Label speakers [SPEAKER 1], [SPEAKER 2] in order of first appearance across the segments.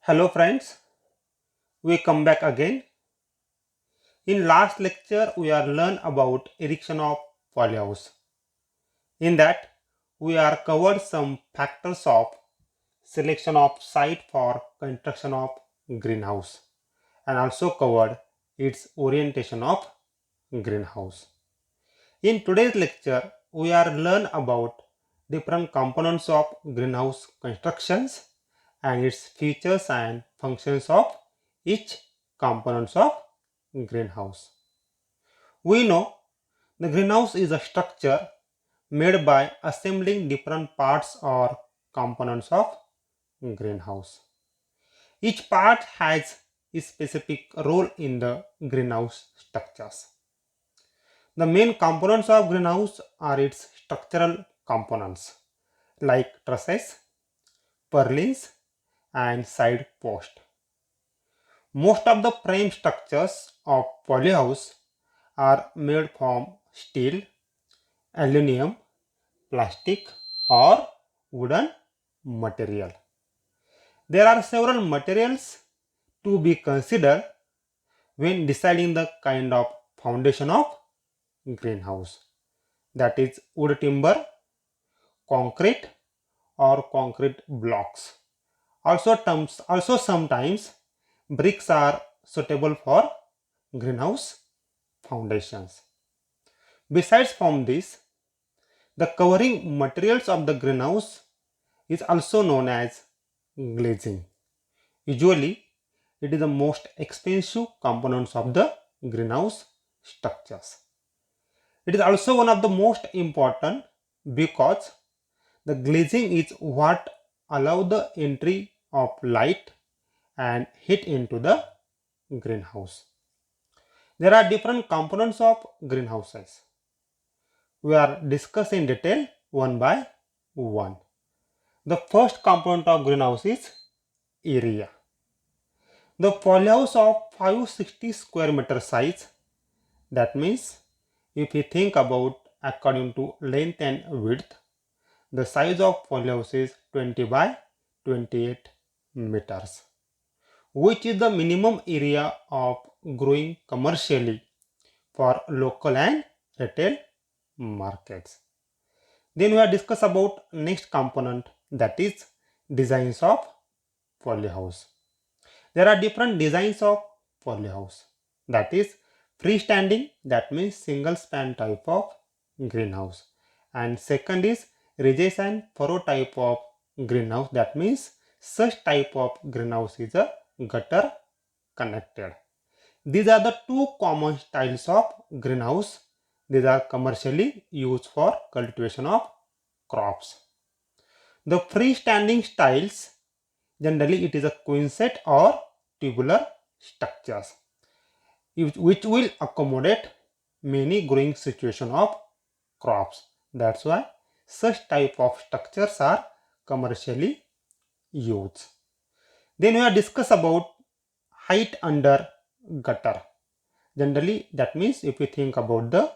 [SPEAKER 1] Hello friends, we come back again. In last lecture we are learn about erection of polyhouse. In that we are covered some factors of selection of site for construction of greenhouse and also covered its orientation of greenhouse. In today's lecture we are learn about different components of greenhouse constructions and its features and functions of each components of greenhouse. We know the greenhouse is a structure made by assembling different parts or components of greenhouse. Each part has a specific role in the greenhouse structures. The main components of greenhouse are its structural components like trusses, purlins and side post. Most of the frame structures of polyhouse are made from steel, aluminum, plastic or wooden material. There are several materials to be considered when deciding the kind of foundation of greenhouse, that is wood timber, concrete or concrete blocks. Also sometimes bricks are suitable for greenhouse foundations. Besides from this, the covering materials of the greenhouse is also known as glazing. Usually, it is the most expensive components of the greenhouse structures. It is also one of the most important because the glazing is what allow the entry of light and heat into the greenhouse. There are different components of greenhouses. We are discussing in detail one by one. The first component of greenhouse is area. The polyhouse of 560 square meter size, that means if you think about according to length and width, the size of polyhouse is 20 by 28 meters, which is the minimum area of growing commercially for local and retail markets. Then we have discussed about next component, that is designs of polyhouse. There are different designs of polyhouse, that is freestanding, that means single span type of greenhouse, and second is ridges and furrow type of greenhouse, that means such type of greenhouse is a gutter connected. These are the two common styles of greenhouse. These are commercially used for cultivation of crops. The freestanding styles, generally it is a quinset or tubular structures which will accommodate many growing situation of crops. That's why such type of structures are commercially used. Then we have discussed about height under gutter. Generally that means if you think about the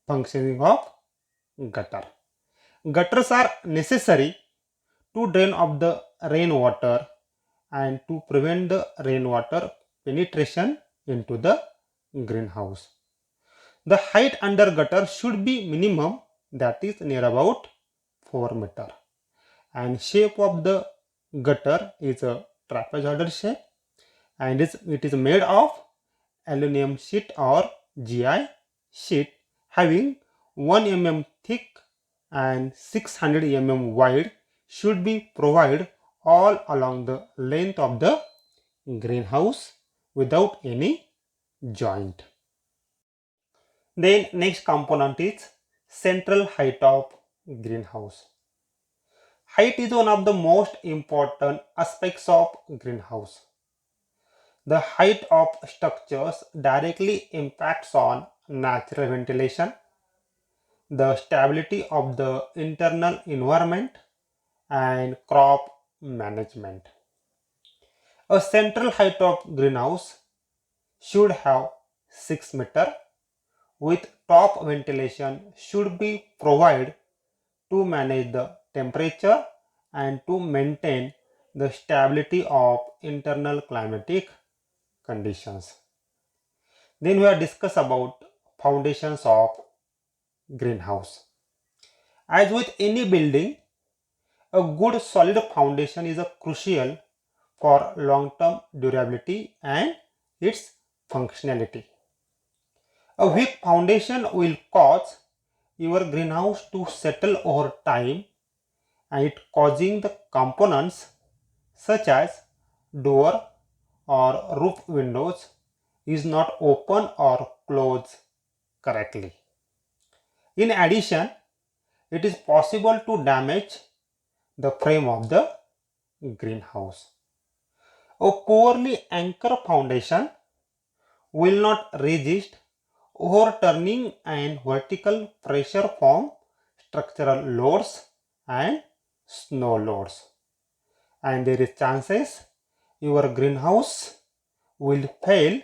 [SPEAKER 1] functioning of gutter. Gutters are necessary to drain off the rainwater and to prevent the rainwater penetration into the greenhouse. The height under gutter should be minimum, that is near about 4 meter, and shape of the gutter is a trapezoidal shape and it is made of aluminum sheet or GI sheet having 1 mm thick and 600 mm wide should be provided all along the length of the greenhouse without any joint. Then next component is central height of greenhouse. Height is one of the most important aspects of greenhouse. The height of structures directly impacts on natural ventilation, the stability of the internal environment and crop management. A central height of greenhouse should have 6 meter with top ventilation should be provided to manage the temperature and to maintain the stability of internal climatic conditions. Then we have discussed about foundations of greenhouse. As with any building, a good solid foundation is a crucial for long-term durability and its functionality. A weak foundation will cause your greenhouse to settle over time and it causing the components such as door or roof windows is not open or closed correctly. In addition, it is possible to damage the frame of the greenhouse. A poorly anchored foundation will not resist overturning and vertical pressure from structural loads and snow loads. And there is chances your greenhouse will fail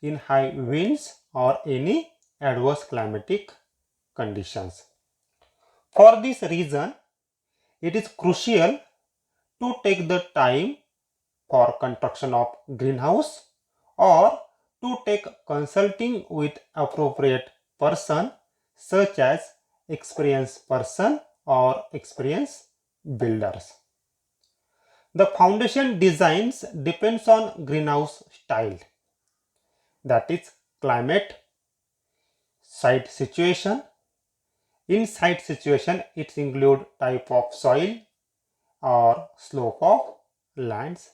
[SPEAKER 1] in high winds or any adverse climatic conditions. For this reason, it is crucial to take the time for construction of greenhouse or to take consulting with appropriate person such as experienced person or experienced builders. The foundation designs depends on greenhouse style, that is climate, site situation. In site situation, it include type of soil or slope of lands.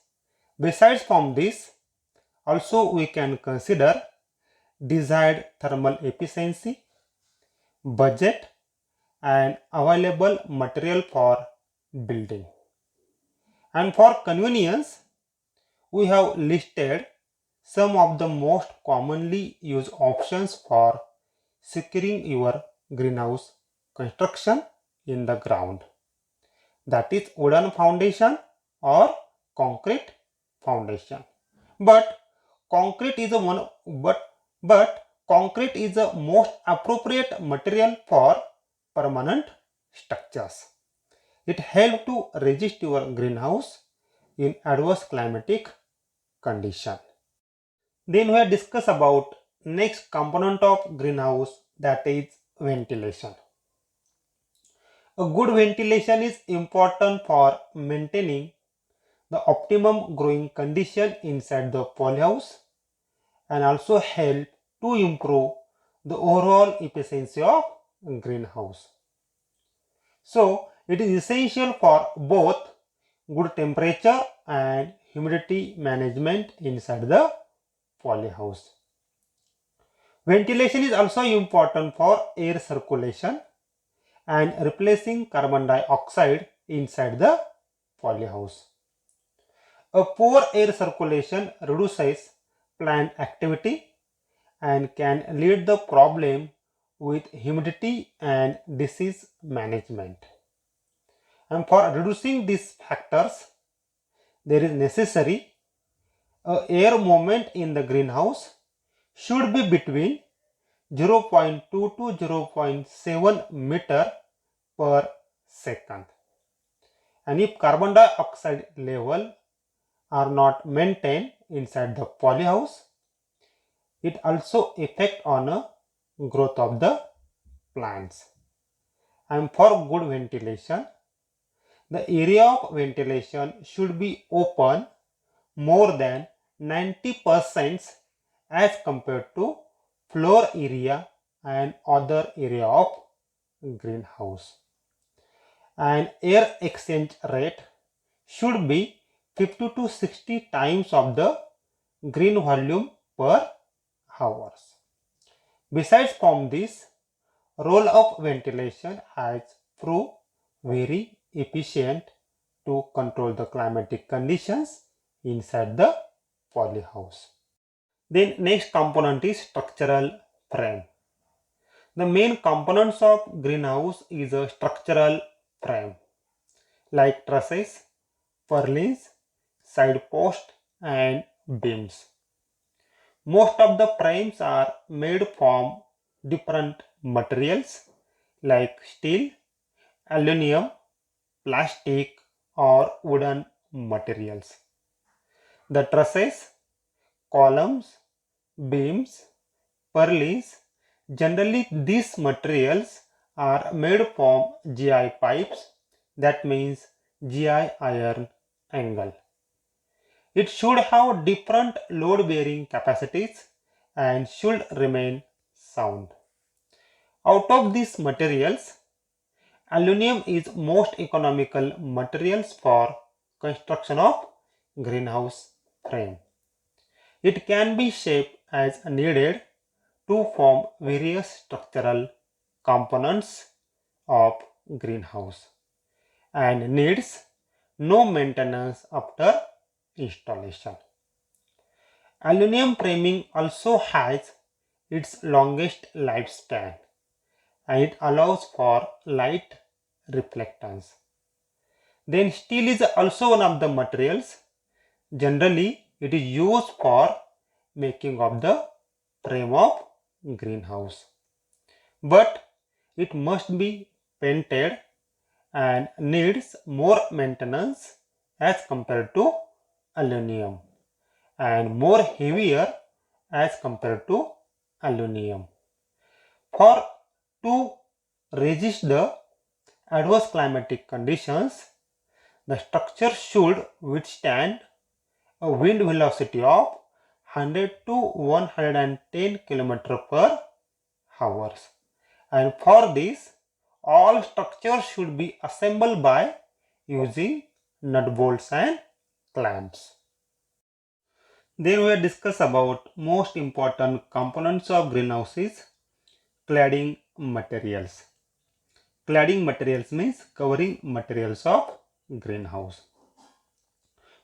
[SPEAKER 1] Besides from this, also we can consider desired thermal efficiency, budget and available material for building. And for convenience, we have listed some of the most commonly used options for securing your greenhouse construction in the ground. That is wooden foundation or concrete foundation. But concrete is the most appropriate material for permanent structures. It helps to resist your greenhouse in adverse climatic condition. Then we have discussed about next component of greenhouse, that is ventilation. A good ventilation is important for maintaining the optimum growing condition inside the polyhouse and also help to improve the overall efficiency of greenhouse. So it is essential for both good temperature and humidity management inside the polyhouse. Ventilation is also important for air circulation and replacing carbon dioxide inside the polyhouse. A poor air circulation reduces plant activity and can lead the problem with humidity and disease management. And for reducing these factors, there is necessary air movement in the greenhouse should be between 0.2 to 0.7 meter per second. And if carbon dioxide level are not maintained inside the polyhouse, it also affect on a growth of the plants. And for good ventilation, the area of ventilation should be open more than 90% as compared to floor area and other area of greenhouse. And air exchange rate should be 50 to 60 times of the green volume per hours. Besides from this, role of ventilation has proved very efficient to control the climatic conditions inside the polyhouse. Then next component is structural frame. The main components of greenhouse is a structural frame like trusses, purlins, side post and beams. Most of the frames are made from different materials like steel, aluminum, plastic or wooden materials. The trusses, columns, beams, purlins, generally these materials are made from GI pipes, that means GI iron angle. It should have different load bearing capacities and should remain sound. Out of these materials, aluminum is most economical materials for construction of greenhouse frame. It can be shaped as needed to form various structural components of greenhouse and needs no maintenance after installation. Aluminum framing also has its longest lifespan and it allows for light reflectance. Then steel is also one of the materials. Generally, it is used for making of the frame of greenhouse. But it must be painted and needs more maintenance as compared to aluminum and more heavier as compared to aluminum. For to resist the adverse climatic conditions, the structure should withstand a wind velocity of 100 to 110 km per hour. And for this, all structures should be assembled by using nut bolts and clamps. Then we will discuss about most important components of greenhouses, cladding materials. Cladding materials means covering materials of greenhouse.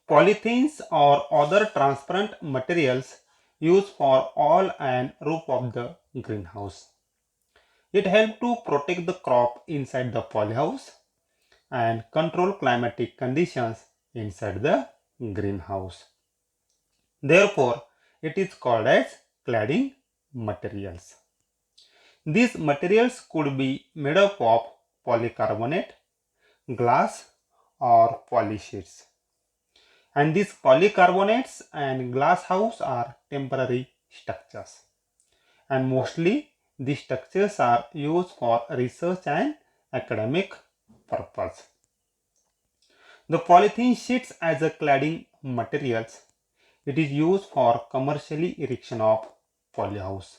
[SPEAKER 1] Polythenes or other transparent materials used for all and roof of the greenhouse. It helps to protect the crop inside the polyhouse and control climatic conditions inside the greenhouse. Therefore, it is called as cladding materials. These materials could be made up of polycarbonate, glass or polysheets. And these polycarbonates and glass house are temporary structures. And mostly these structures are used for research and academic purpose. The polythene sheets as a cladding materials. It is used for commercially erection of polyhouse.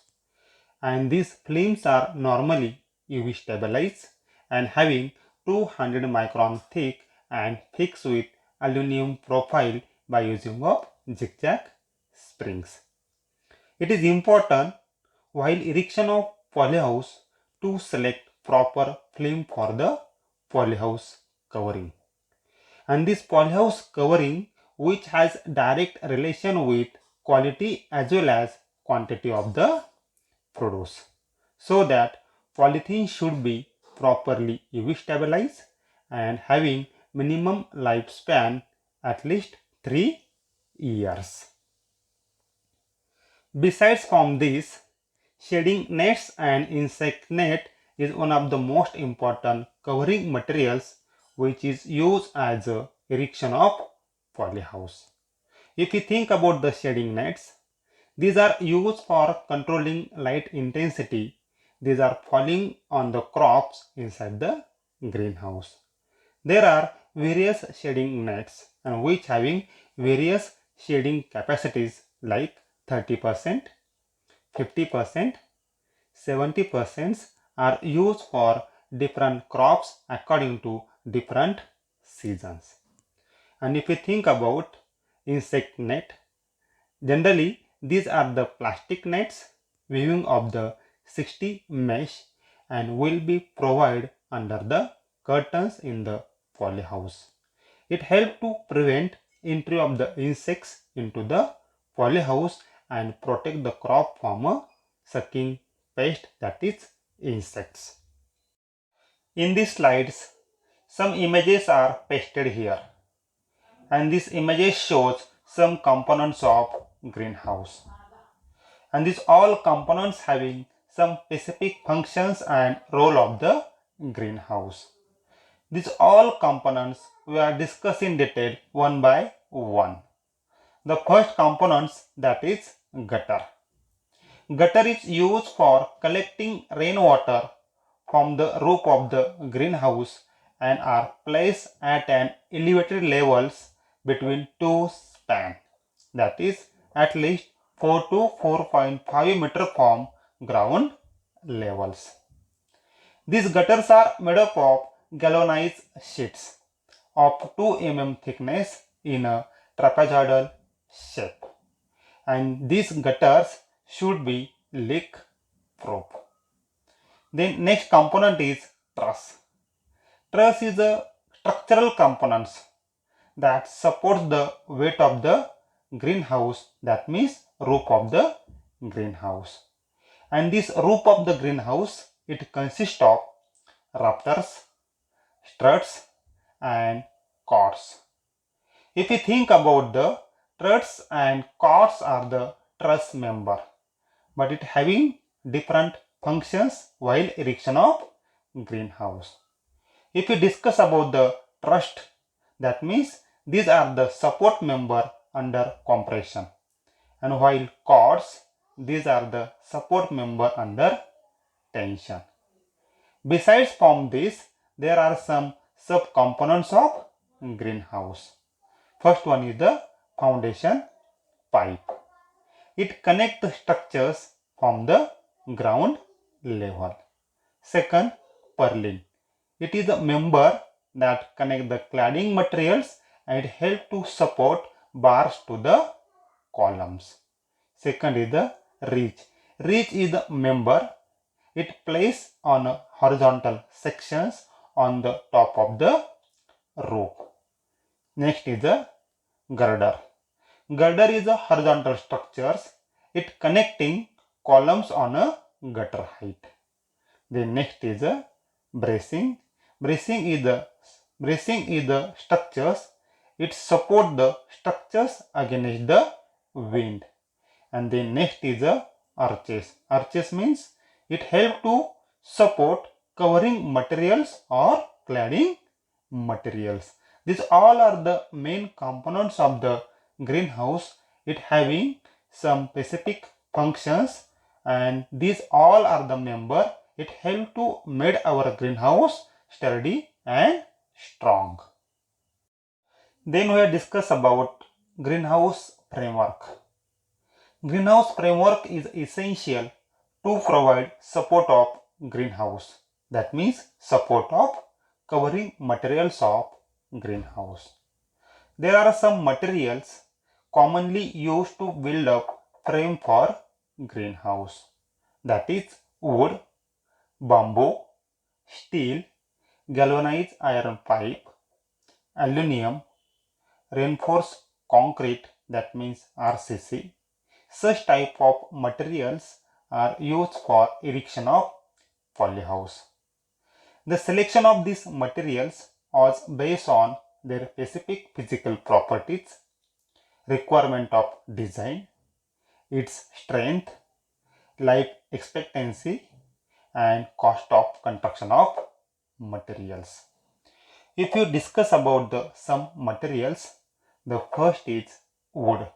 [SPEAKER 1] And these films are normally UV stabilized and having 200 micron thick and fixed with aluminum profile by using of zigzag springs. It is important while erection of polyhouse to select proper film for the polyhouse covering. And this polyhouse covering which has direct relation with quality as well as quantity of the produce. So that polythene should be properly UV stabilized and having minimum lifespan at least 3 years. Besides from this, shading nets and insect net is one of the most important covering materials which is used as a erection of polyhouse. If you think about the shading nets, these are used for controlling light intensity. These are falling on the crops inside the greenhouse. There are various shading nets and which having various shading capacities like 30%, 50%, 70% are used for different crops according to different seasons. And if you think about insect net, generally these are the plastic nets weaving of the 60 mesh and will be provided under the curtains in the polyhouse. It helps to prevent entry of the insects into the polyhouse and protect the crop from a sucking pest, that is insects. In these slides, some images are pasted here and these images shows some components of greenhouse. And these all components having some specific functions and role of the greenhouse. These all components we are discussing in detail one by one. The first components, that is gutter. Gutter is used for collecting rainwater from the roof of the greenhouse and are placed at an elevated levels between two spans, that is at least 4 to 4.5 meter from ground levels. These gutters are made up of galvanized sheets of 2 mm thickness in a trapezoidal shape, and these gutters should be leak proof. The next component is truss. Truss is a structural component that supports the weight of the greenhouse, that means roof of the greenhouse. And this roof of the greenhouse, it consists of rafters, struts and cords. If you think about the struts and cords are the truss member, but it having different functions while erection of greenhouse. If we discuss about the truss, that means these are the support member under compression, and while cords, these are the support member under tension. Besides from this, there are some subcomponents of greenhouse. First one is the foundation pipe. It connects the structures from the ground level. Second, purlin. It is a member that connects the cladding materials and help to support bars to the columns. Second is the ridge. Ridge is the member. It placed on horizontal sections on the top of the roof. Next is the girder. Girder is a horizontal structures. It connecting columns on a gutter height. The next is a bracing. Bracing is the structures. It support the structures against the wind. And the next is the arches. Arches means it help to support covering materials or cladding materials. These all are the main components of the greenhouse. It having some specific functions, and these all are the member. It help to make our greenhouse sturdy and strong. Then we discuss about greenhouse framework. Greenhouse framework is essential to provide support of greenhouse. That means support of covering materials of greenhouse. There are some materials commonly used to build up frame for greenhouse. That is wood, bamboo, steel, galvanized iron pipe, aluminum, reinforced concrete, that means RCC. Such type of materials are used for erection of polyhouse. The selection of these materials was based on their specific physical properties, requirement of design, its strength, life expectancy, and cost of construction of materials. If you discuss about some materials, the first is wood.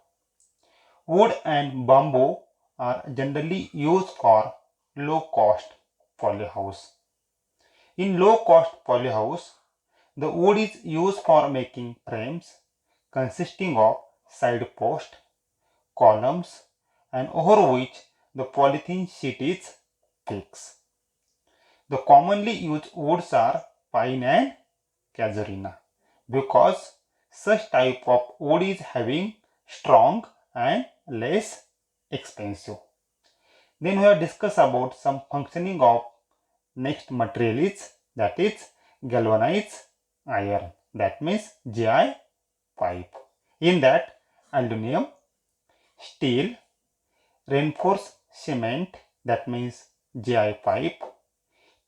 [SPEAKER 1] Wood and bamboo are generally used for low-cost polyhouse. In low-cost polyhouse, the wood is used for making frames consisting of side posts, columns, and over which the polythene sheet is fixed. The commonly used woods are pine and casuarina because such type of wood is having strong and less expensive. Then we have discussed about some functioning of next material is, that is galvanized iron, that means GI pipe. In that, aluminum, steel, reinforced cement, that means GI pipe,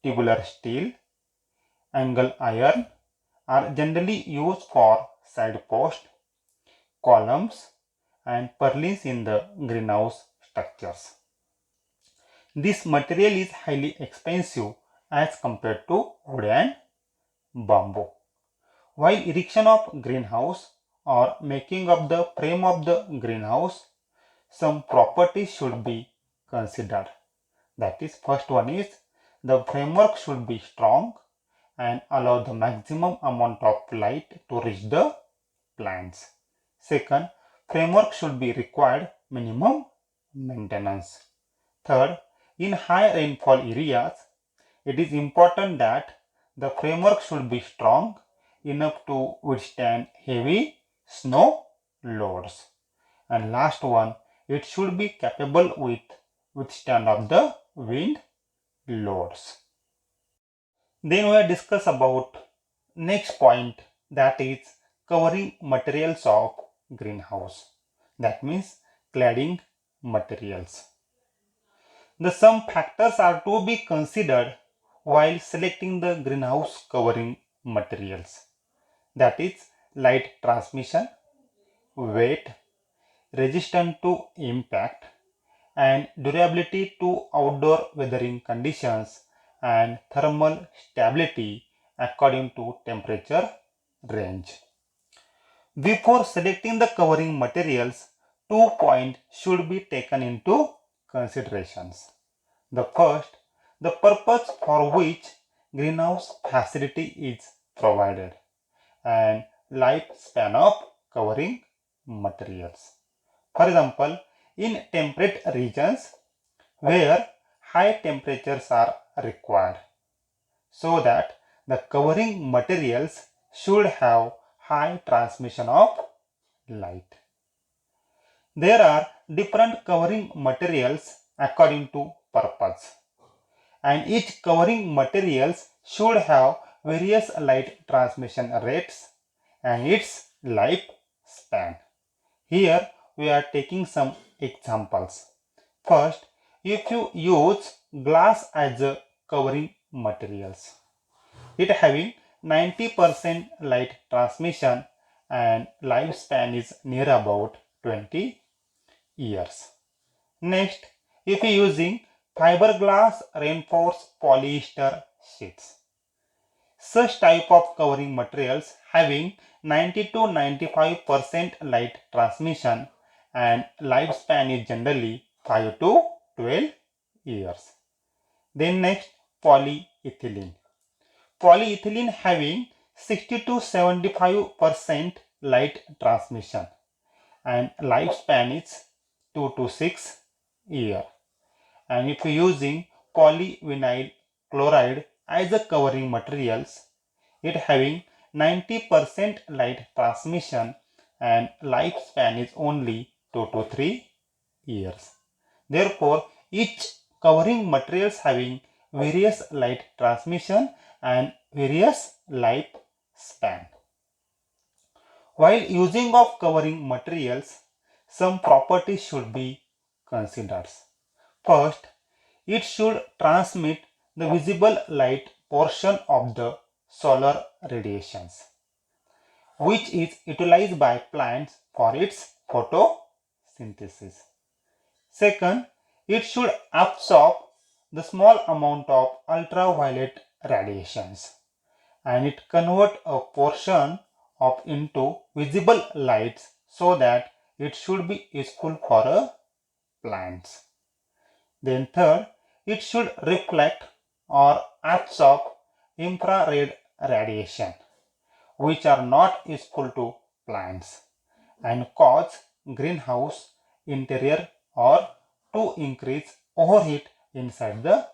[SPEAKER 1] tubular steel, angle iron are generally used for side post, columns, and purlins in the greenhouse structures. This material is highly expensive as compared to wood and bamboo. While erection of greenhouse or making of the frame of the greenhouse, some properties should be considered. That is, first one is the framework should be strong and allow the maximum amount of light to reach the plants. Second, framework should be required minimum maintenance. Third, in high rainfall areas, it is important that the framework should be strong enough to withstand heavy snow loads. And last one, it should be capable with withstand of the wind loads. Then we will discuss about next point, that is covering materials of greenhouse. That means cladding materials. The some factors are to be considered while selecting the greenhouse covering materials. That is light transmission, weight, resistance to impact, and durability to outdoor weathering conditions, and thermal stability according to temperature range. Before selecting the covering materials, 2 points should be taken into considerations. The first, the purpose for which greenhouse facility is provided, and lifespan of covering materials. For example, in temperate regions where high temperatures are required, so that the covering materials should have high transmission of light. There are different covering materials according to purpose, and each covering materials should have various light transmission rates and its lifespan. Here we are taking some examples. First, if you use glass as a covering materials, it having 90% light transmission and lifespan is near about 20 years. Next, if you using fiberglass reinforced polyester sheets, such type of covering materials having 90 to 95% light transmission and lifespan is generally 5 to 12 years. Then next, polyethylene. Polyethylene having 60 to 75% light transmission and lifespan is 2 to 6 years. And if using polyvinyl chloride as a covering materials, it having 90% light transmission and lifespan is only 2 to 3 years. Therefore, each covering materials having various light transmission and various lifespan. While using of covering materials, some properties should be considered. First, it should transmit the visible light portion of the solar radiations, which is utilized by plants for its photosynthesis. Second, it should absorb the small amount of ultraviolet radiations and it convert a portion of into visible lights so that it should be useful for a plants. Then third, it should reflect or absorb infrared radiation which are not useful to plants and cause greenhouse interior or to increase overheat inside the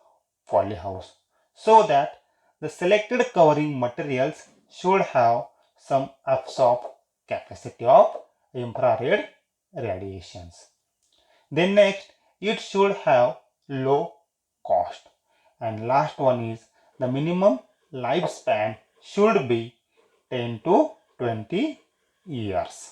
[SPEAKER 1] polyhouse, so that the selected covering materials should have some absorb capacity of infrared radiations. Then next, it should have low cost. And last one is the minimum lifespan should be 10 to 20 years.